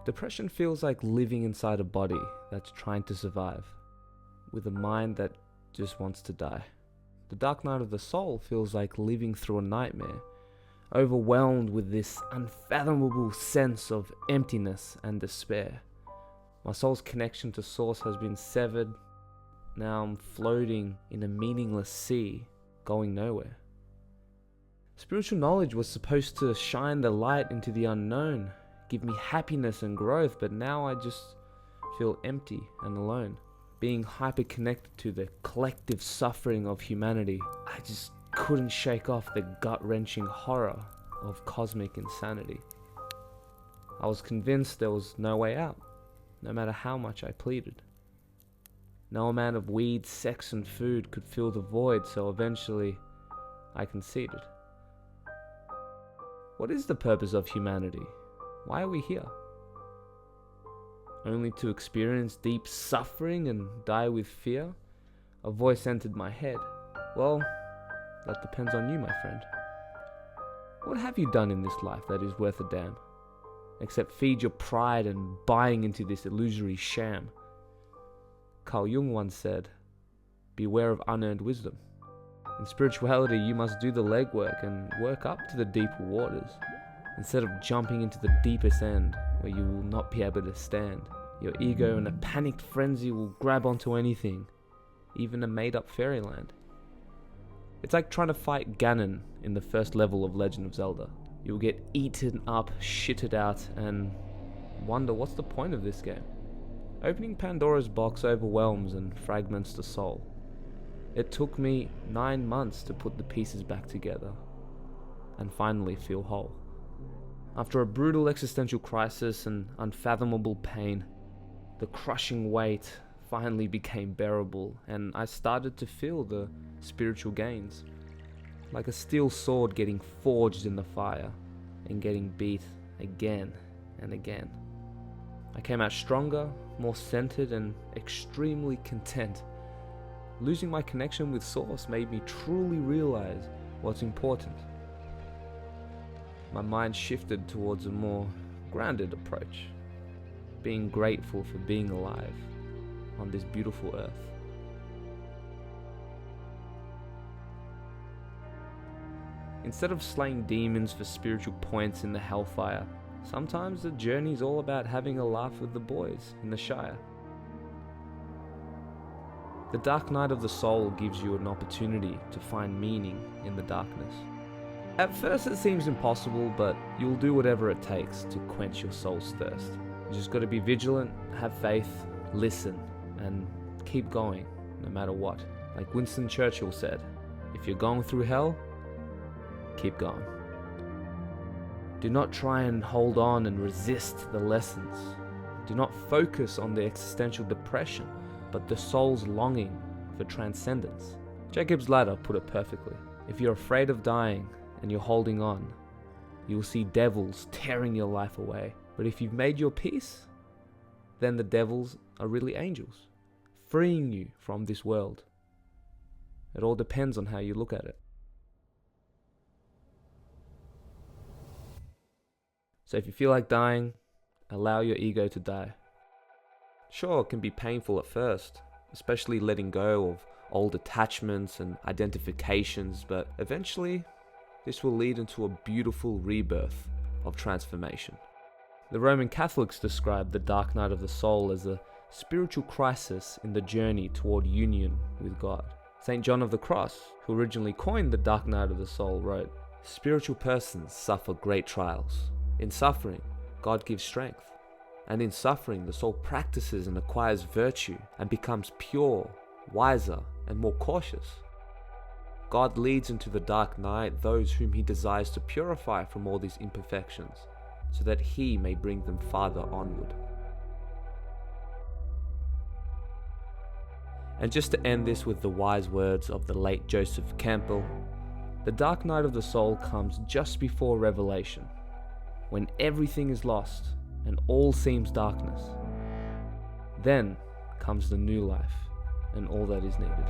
Depression feels like living inside a body that's trying to survive, with a mind that just wants to die. The dark night of the soul feels like living through a nightmare, overwhelmed with this unfathomable sense of emptiness and despair. My soul's connection to Source has been severed. Now I'm floating in a meaningless sea, going nowhere. Spiritual knowledge was supposed to shine the light into the unknown, give me happiness and growth, but now I just feel empty and alone. Being hyper-connected to the collective suffering of humanity, I just couldn't shake off the gut-wrenching horror of cosmic insanity. I was convinced there was no way out, no matter how much I pleaded. No amount of weed, sex and food could fill the void, so eventually I conceded. What is the purpose of humanity? Why are we here? Only to experience deep suffering and die with fear? A voice entered my head. Well, that depends on you, my friend. What have you done in this life that is worth a damn? Except feed your pride and buying into this illusory sham. Carl Jung once said, beware of unearned wisdom. In spirituality, you must do the legwork and work up to the deeper waters, instead of jumping into the deepest end where you will not be able to stand. Your ego in a panicked frenzy will grab onto anything, even a made-up fairyland. It's like trying to fight Ganon in the first level of Legend of Zelda. You'll get eaten up, shitted out, and wonder what's the point of this game. Opening Pandora's box overwhelms and fragments the soul. It took me 9 months to put the pieces back together and finally feel whole. After a brutal existential crisis and unfathomable pain, the crushing weight finally became bearable, and I started to feel the spiritual gains, like a steel sword getting forged in the fire and getting beat again and again. I came out stronger, more centered, and extremely content. Losing my connection with Source made me truly realize what's important. My mind shifted towards a more grounded approach, being grateful for being alive on this beautiful earth. Instead of slaying demons for spiritual points in the hellfire, sometimes the journey's all about having a laugh with the boys in the Shire. The dark night of the soul gives you an opportunity to find meaning in the darkness. At first it seems impossible, but you'll do whatever it takes to quench your soul's thirst. You just gotta be vigilant, have faith, listen, and keep going, no matter what. Like Winston Churchill said, if you're going through hell, keep going. Do not try and hold on and resist the lessons. Do not focus on the existential depression, but the soul's longing for transcendence. Jacob's Ladder put it perfectly. If you're afraid of dying and you're holding on, you will see devils tearing your life away. But if you've made your peace, then the devils are really angels, freeing you from this world. It all depends on how you look at it. So if you feel like dying, allow your ego to die. Sure, it can be painful at first, especially letting go of old attachments and identifications, but eventually this will lead into a beautiful rebirth of transformation. The Roman Catholics describe the dark night of the soul as a spiritual crisis in the journey toward union with God. St. John of the Cross, who originally coined the dark night of the soul, wrote, "Spiritual persons suffer great trials. In suffering, God gives strength. And in suffering, the soul practices and acquires virtue and becomes pure, wiser, and more cautious. God leads into the dark night those whom He desires to purify from all these imperfections, so that He may bring them farther onward." And just to end this with the wise words of the late Joseph Campbell, the dark night of the soul comes just before revelation, when everything is lost and all seems darkness. Then comes the new life and all that is needed.